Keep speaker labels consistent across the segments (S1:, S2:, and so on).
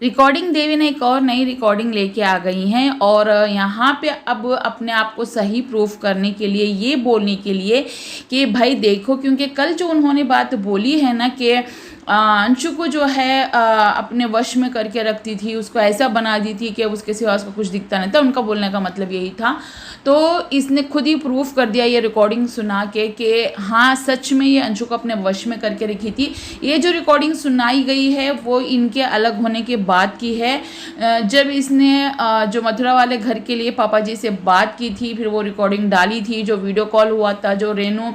S1: Recording देवी ने एक और नई रिकॉर्डिंग लेके आ गई हैं और यहाँ पे अब अपने आप को सही प्रूफ करने के लिए, ये बोलने के लिए कि भाई देखो, क्योंकि कल जो उन्होंने बात बोली है ना कि अंशु को जो है अपने वश में करके रखती थी, उसको ऐसा बना दी थी कि उसके सिवा उसको कुछ दिखता नहीं था, उनका बोलने का मतलब यही था। तो इसने खुद ही प्रूफ कर दिया ये रिकॉर्डिंग सुना के कि हाँ सच में ये अंशु को अपने वश में करके रखी थी। ये जो रिकॉर्डिंग सुनाई गई है वो इनके अलग होने के बाद की है, जब इसने जो मथुरा वाले घर के लिए पापा जी से बात की थी, फिर वो रिकॉर्डिंग डाली थी, जो वीडियो कॉल हुआ था, जो रेनू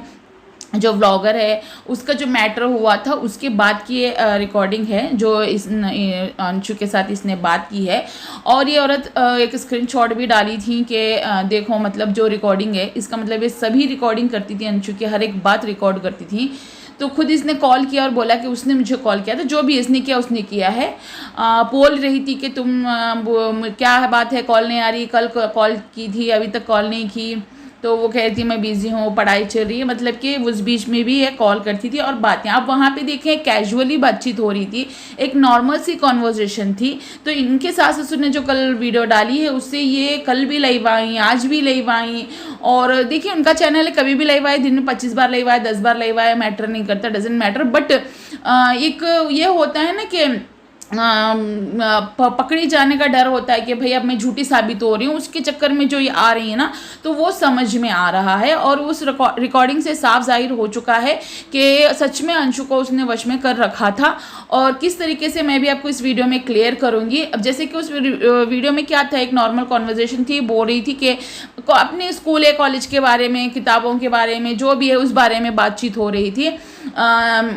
S1: जो व्लॉगर है उसका जो मैटर हुआ था उसके बाद की रिकॉर्डिंग है जो इस अंशु के साथ इसने बात की है। और ये औरत एक स्क्रीनशॉट भी डाली थी कि देखो मतलब जो रिकॉर्डिंग है इसका मतलब ये सभी रिकॉर्डिंग करती थी, अंशु की हर एक बात रिकॉर्ड करती थी। तो खुद इसने कॉल किया और बोला कि उसने मुझे कॉल किया था, जो भी इसने किया उसने किया है। बोल रही थी कि तुम क्या बात है, कॉल नहीं आ रही, कल कॉल की थी अभी तक कॉल नहीं की, तो वो कह रही थी मैं बिजी हूँ, पढ़ाई चल रही है, मतलब कि उस बीच में भी ये कॉल करती थी और बातें। आप वहाँ पे देखें कैजुअली बातचीत हो रही थी, एक नॉर्मल सी कॉन्वर्जेशन थी। तो इनके सास ससुर ने जो कल वीडियो डाली है उससे ये कल भी लाइव आई, आज भी लाइव आई। और देखिए उनका चैनल है, कभी भी लाइव आए, दिन में 25 बार लाइव आए, 10 बार लाइव आए, मैटर नहीं करता, डजेंट मैटर। बट एक ये होता है ना कि पकड़ी जाने का डर होता है कि भाई अब मैं झूठी साबित हो रही हूँ, उसके चक्कर में जो ये आ रही है ना, तो वो समझ में आ रहा है। और उस रिकॉर्डिंग से साफ जाहिर हो चुका है कि सच में अंशु को उसने वश में कर रखा था। और किस तरीके से मैं भी आपको इस वीडियो में क्लियर करूंगी। अब जैसे कि उस वीडियो में क्या था, एक नॉर्मल कॉन्वर्जेशन थी, बोल रही थी कि अपने स्कूल या कॉलेज के बारे में, किताबों के बारे में, जो भी है उस बारे में बातचीत हो रही थी।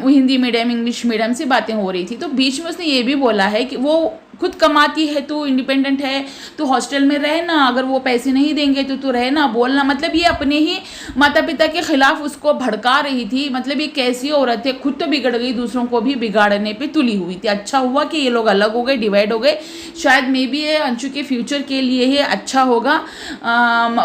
S1: हिंदी मीडियम इंग्लिश मीडियम से बातें हो रही थी। तो बीच में उसने ये भी बोला है कि वो खुद कमाती है, तू इंडिपेंडेंट है, तू हॉस्टल में रहे ना, अगर वो पैसे नहीं देंगे तो तू रहे ना, बोलना। मतलब ये अपने ही माता पिता के खिलाफ उसको भड़का रही थी। मतलब ये कैसी औरत है, खुद तो बिगड़ गई, दूसरों को भी बिगाड़ने पे तुली हुई थी। अच्छा हुआ कि ये लोग अलग हो गए, डिवाइड हो गए, शायद मे बी ये अंशु के फ्यूचर के लिए ही अच्छा होगा।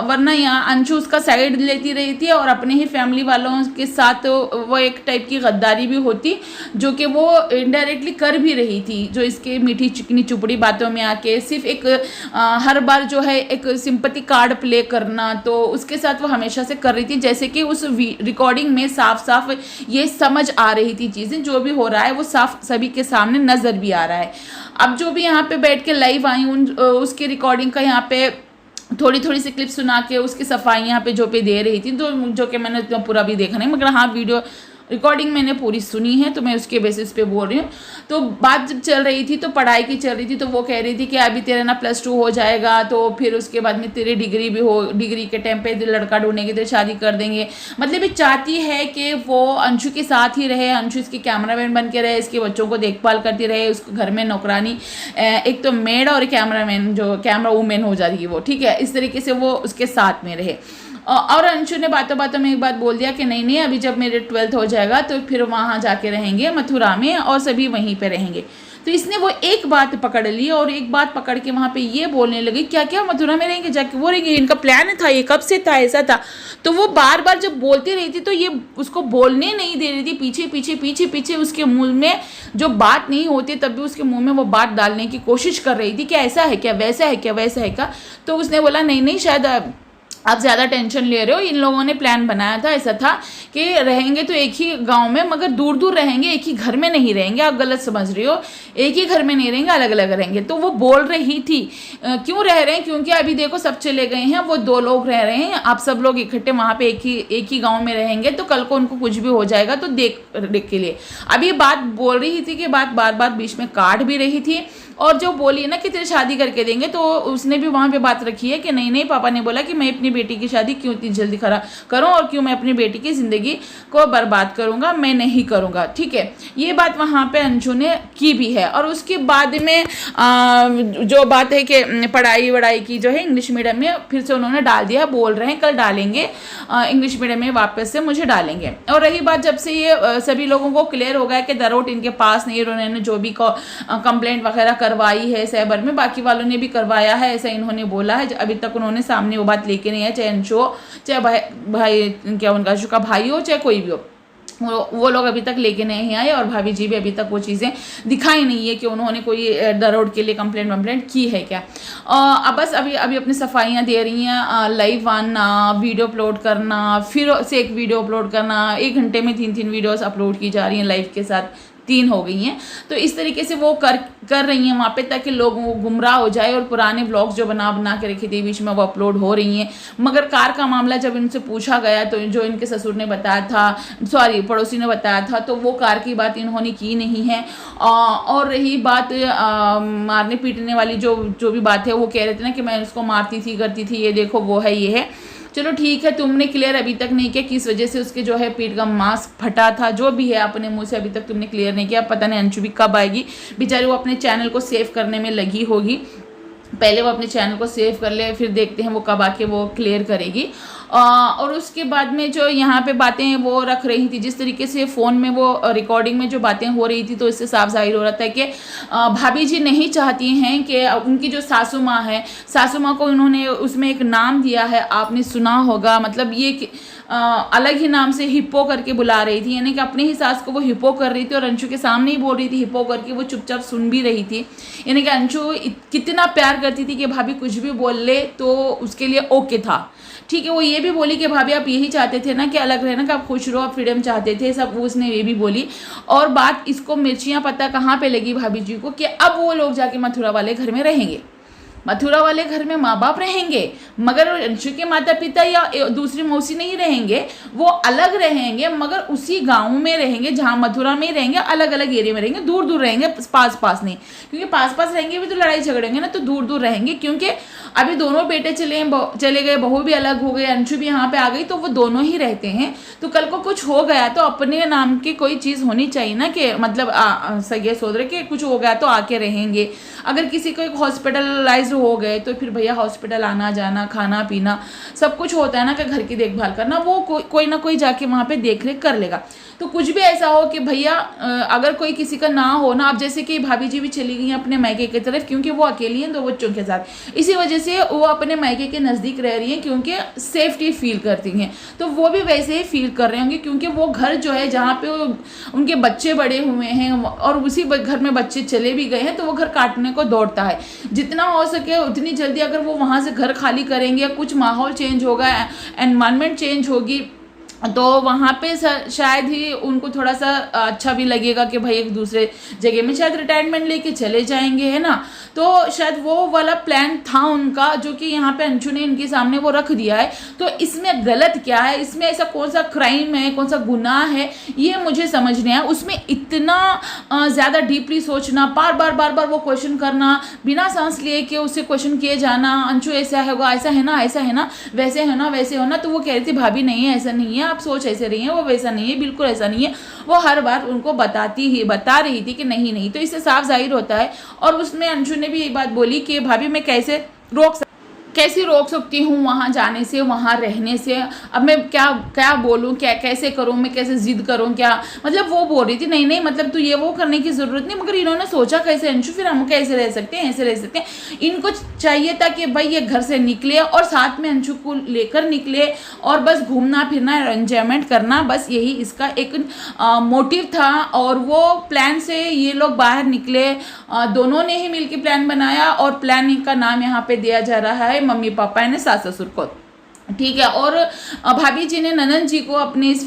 S1: वरना यहाँ अंशु उसका साइड लेती रही थी और अपने ही फैमिली वालों के साथ वो एक टाइप की गद्दारी भी होती, जो कि वो इनडायरेक्टली कर भी रही थी। जो इसके मीठी चिकनी चुपड़ी बातों में आके सिर्फ एक हर बार जो है एक सिंपैथी कार्ड प्ले करना, तो उसके साथ वो हमेशा से कर रही थी। जैसे कि उस रिकॉर्डिंग में साफ साफ ये समझ आ रही थी, चीज़ें जो भी हो रहा है वो साफ सभी के सामने नज़र भी आ रहा है। अब जो भी यहाँ पे बैठ के लाइव आई उसकी रिकॉर्डिंग का यहाँ पे थोड़ी थोड़ी सी क्लिप सुना के उसकी सफाई यहाँ पे जो पे दे रही थी, तो जो कि मैंने तो पूरा भी देखा नहीं, मगर हाँ वीडियो रिकॉर्डिंग मैंने पूरी सुनी है, तो मैं उसके बेसिस पे बोल रही हूँ। तो बात जब चल रही थी तो पढ़ाई की चल रही थी, तो वो कह रही थी कि अभी तेरा ना +2 हो जाएगा, तो फिर उसके बाद में तेरी डिग्री भी हो, डिग्री के टाइम पे लड़का ढूंढेंगे, तेरी शादी कर देंगे। मतलब ये चाहती है कि वो अंशु के साथ ही रहे, अंशु इसकी कैमरामैन बन के रहे, इसके बच्चों को देखभाल करती रहे, उसको घर में नौकरानी, एक तो मेड और कैमरामैन, जो कैमरा वूमेन हो जाती है वो, ठीक है, इस तरीके से वो उसके साथ में रहे। और अंशु ने बातों बातों में एक बात बोल दिया कि नहीं अभी जब मेरे 12th हो जाएगा तो फिर वहाँ जाके रहेंगे मथुरा में और सभी वहीं पे रहेंगे। तो इसने वो एक बात पकड़ ली और एक बात पकड़ के वहाँ पे ये बोलने लगी क्या क्या मथुरा में रहेंगे, जाके वो रहेंगे, इनका प्लान था, ये कब से था, ऐसा था। तो वो बार बार जब बोलती रही थी तो ये उसको बोलने नहीं दे रही थी, पीछे पीछे पीछे पीछे उसके मुंह में जो बात नहीं होती तब भी उसके मुंह में वो बात डालने की कोशिश कर रही थी कि ऐसा है क्या, वैसा है क्या, वैसा है क्या। तो उसने बोला नहीं शायद आप ज़्यादा टेंशन ले रहे हो, इन लोगों ने प्लान बनाया था, ऐसा था कि रहेंगे तो एक ही गांव में, मगर दूर दूर रहेंगे, एक ही घर में नहीं रहेंगे, आप गलत समझ रही हो, एक ही घर में नहीं रहेंगे, अलग अलग रहेंगे। तो वो बोल रही थी क्यों रह रहे हैं, क्योंकि अभी देखो सब चले गए हैं, वो 2 लोग रह रहे हैं, आप सब लोग इकट्ठे वहाँ पे एक ही गाँव में रहेंगे, तो कल को उनको कुछ भी हो जाएगा तो देख के लिए। अब ये बात बोल रही थी कि बात बार बार बीच में काट भी रही थी। और जो बोली ना कि तेरी शादी करके देंगे, तो उसने भी वहाँ पे बात रखी है कि नहीं पापा ने बोला कि मैं अपनी बेटी की शादी क्यों इतनी जल्दी करूँ और क्यों मैं अपनी बेटी की ज़िंदगी को बर्बाद करूँगा, मैं नहीं करूँगा, ठीक है। ये बात वहाँ पे अंशु ने की भी है। और उसके बाद में जो बात है कि पढ़ाई वढ़ाई की जो है इंग्लिश मीडियम में फिर से उन्होंने डाल दिया, बोल रहे हैं कल डालेंगे इंग्लिश मीडियम में वापस से मुझे डालेंगे। और रही बात जब से ये सभी लोगों को क्लियर हो गया कि दरोट इनके पास नहीं, उन्होंने जो भी कंप्लेंट वगैरह करवाई है साइबर में, बाकी वालों ने भी करवाया है, ऐसा इन्होंने बोला है। अभी तक उन्होंने सामने वो बात लेके नहीं है, चाहे अंशु हो, चाहे भाई क्या उनका अंशु का भाई हो, चाहे कोई भी हो। वो लोग अभी तक लेके नहीं आए और भाभी जी भी अभी तक वो चीज़ें दिखाई नहीं है कि उन्होंने कोई दरोड के लिए कंप्लेंट की है क्या। अब बस अभी अभी अपनी सफाइयाँ दे रही हैं, लाइव आना, वीडियो अपलोड करना, फिर से एक वीडियो अपलोड करना, 1 घंटे में 3 वीडियोस अपलोड की जा रही हैं लाइव के साथ, 3 हो गई हैं। तो इस तरीके से वो कर रही हैं वहाँ पे, ताकि लोग गुमराह हो जाए और पुराने व्लॉग्स जो बना के रखी थी बीच में वो अपलोड हो रही हैं। मगर कार का मामला जब इनसे पूछा गया तो जो इनके ससुर ने बताया था, सॉरी पड़ोसी ने बताया था, तो वो कार की बात इन्होंने की नहीं है। और रही बात मारने पीटने वाली जो भी बात है, वो कह रहे थे ना कि मैं उसको मारती थी, करती थी, ये देखो वो है, ये है। चलो ठीक है, तुमने क्लियर अभी तक नहीं किया किस वजह से उसके जो है पीठ का मास्क फटा था, जो भी है अपने मुंह से अभी तक तुमने क्लियर नहीं किया। पता नहीं अंशु भी कब आएगी, बेचारी वो अपने चैनल को सेव करने में लगी होगी। पहले वो अपने चैनल को सेव कर ले, फिर देखते हैं वो कब आके वो क्लियर करेगी। और उसके बाद में जो यहाँ पे बातें वो रख रही थी, जिस तरीके से फ़ोन में वो रिकॉर्डिंग में जो बातें हो रही थी, तो इससे साफ जाहिर हो रहा था कि भाभी जी नहीं चाहती हैं कि उनकी जो सासू माँ है, सासू माँ को उन्होंने उसमें एक नाम दिया है, आपने सुना होगा, मतलब ये अलग ही नाम से हिप्पो करके बुला रही थी, यानी कि अपनी ही सास को वो हिप्पो कर रही थी और अंशु के सामने ही बोल रही थी हिप्पो करके, वो चुपचाप सुन भी रही थी। यानी कि अंशु कितना प्यार करती थी कि भाभी कुछ भी बोल ले तो उसके लिए ओके था। ठीक है, वो ये भी बोली कि भाभी आप यही चाहते थे ना कि अलग रहना, कि आप खुश रहो, आप फ्रीडम चाहते थे, सब उसने ये भी बोली। और बात इसको मिर्चियाँ पता कहाँ पे लगी भाभी जी को, कि अब वो लोग जाके मथुरा वाले घर में रहेंगे। मथुरा वाले घर में माँ बाप रहेंगे, मगर अंशु के माता पिता या दूसरी मौसी नहीं रहेंगे, वो अलग रहेंगे, मगर उसी गांव में रहेंगे जहाँ मथुरा में रहेंगे, अलग अलग एरिया में रहेंगे, दूर दूर रहेंगे, पास पास नहीं, क्योंकि पास पास रहेंगे भी तो लड़ाई झगड़ेंगे ना, तो दूर दूर रहेंगे। क्योंकि अभी दोनों बेटे चले गए, बहू भी अलग हो गए, अंशु भी यहाँ पे आ गई, तो वो दोनों ही रहते हैं। तो कल को कुछ हो गया तो अपने नाम की कोई चीज़ होनी चाहिए ना, कि मतलब सगे सोच रहे कि कुछ हो गया तो आके रहेंगे। अगर किसी को एक हॉस्पिटलाइज हो गए तो फिर भैया हॉस्पिटल आना जाना, खाना पीना सब कुछ होता है ना, कि घर की देखभाल करना, वो कोई ना कोई जाके वहाँ पे देख रेख कर लेगा। तो कुछ भी ऐसा हो कि भैया अगर कोई किसी का ना हो ना, अब जैसे कि भाभी जी भी चली गई हैं अपने मायके की तरफ, क्योंकि वो अकेली हैं 2 बच्चों के साथ, इसी वजह से वो अपने मायके के नज़दीक रह रही हैं, क्योंकि सेफ्टी फील करती हैं। तो वो भी वैसे ही फील कर रहे होंगे, क्योंकि वो घर जो है जहाँ पे उनके बच्चे बड़े हुए हैं और उसी घर में बच्चे चले भी गए हैं, तो वो घर काटने को दौड़ता है। जितना हो सके उतनी जल्दी अगर वो वहाँ से घर खाली करेंगे, कुछ माहौल चेंज होगा, एनवायरनमेंट चेंज होगी, तो वहाँ पे शायद ही उनको थोड़ा सा अच्छा भी लगेगा कि भाई एक दूसरे जगह में शायद रिटायरमेंट लेके चले जाएंगे, है ना। तो शायद वो वाला प्लान था उनका, जो कि यहाँ पे अंशु ने इनके सामने वो रख दिया है। तो इसमें गलत क्या है, इसमें ऐसा कौन सा क्राइम है, कौन सा गुनाह है, ये मुझे समझ नहीं आया। उसमें इतना ज़्यादा डीपली सोचना, बार बार वो क्वेश्चन करना, बिना सांस लिए कि उससे क्वेश्चन किए जाना, अंशु ऐसा होगा, ऐसा है ना, वैसे है ना, वैसे हो ना। तो वो कह रही थी भाभी नहीं है, ऐसा नहीं है, आप सोच ऐसे रही हैं, वो वैसा नहीं है, बिल्कुल ऐसा नहीं है। वो हर बार उनको बता रही थी कि नहीं। तो इससे साफ जाहिर होता है। और उसमें अंशु ने भी ये बात बोली कि भाभी मैं कैसे रोक सकती हूँ वहाँ जाने से, वहाँ रहने से। अब मैं क्या बोलूँ, कैसे करूँ, मैं कैसे जिद करूँ, क्या मतलब वो बोल रही थी नहीं मतलब तू ये वो करने की ज़रूरत नहीं। मगर इन्होंने सोचा कैसे अंशु, फिर हम कैसे रह सकते हैं, ऐसे रह सकते हैं। इनको चाहिए था कि भाई ये घर से निकले और साथ में अंशु को लेकर निकले और बस घूमना फिरना, एंजॉयमेंट करना, बस यही इसका एक मोटिव था। और वो प्लान से ये लोग बाहर निकले, दोनों ने ही मिलकर प्लान बनाया और प्लानिंग का नाम यहाँ पे दिया जा रहा है मम्मी पापा ने सास ससुर को। ठीक है। और भाभी जी ने ननद जी को अपने इस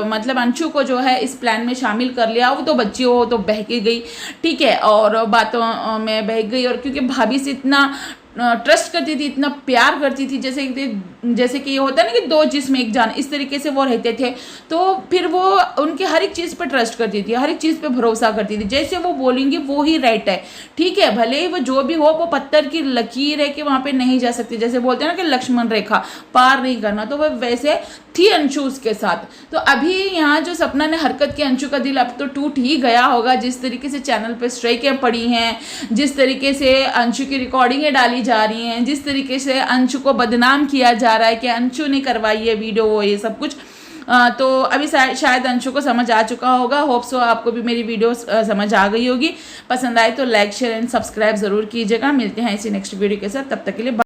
S1: मतलब अंशु को जो है इस प्लान में शामिल कर लिया। वो तो बच्ची हो तो बहक गई, ठीक है, और बातों में बहक गई। और क्योंकि भाभी से इतना ट्रस्ट करती थी, इतना प्यार करती थी, जैसे कि ये होता है ना कि 2 जिस्म एक जान, इस तरीके से वो रहते थे। तो फिर वो उनके हर एक चीज़ पर ट्रस्ट करती थी, हर एक चीज़ पे भरोसा करती थी, जैसे वो बोलेंगे वो ही राइट है। ठीक है, भले ही वो जो भी हो, वो पत्थर की लकीर है कि वहाँ पे नहीं जा सकती, जैसे बोलते हैं ना कि लक्ष्मण रेखा पार नहीं करना, तो वो वैसे थी अंशु उसके साथ। तो अभी यहाँ जो सपना ने हरकत की, अंशु का दिल अब तो टूट ही गया होगा। जिस तरीके से चैनल पे स्ट्राइकें पड़ी हैं, जिस तरीके से अंशु की रिकॉर्डिंगें डाली जा रही हैं, जिस तरीके से अंशु को बदनाम किया जा रहा है कि अंशु ने करवाई है वीडियो, वो ये सब कुछ, तो अभी शायद अंशु को समझ आ चुका होगा। होप सो आपको भी मेरी वीडियो समझ आ गई होगी। पसंद आए तो लाइक शेयर एंड सब्सक्राइब ज़रूर कीजिएगा। मिलते हैं इसी नेक्स्ट वीडियो के साथ, तब तक के लिए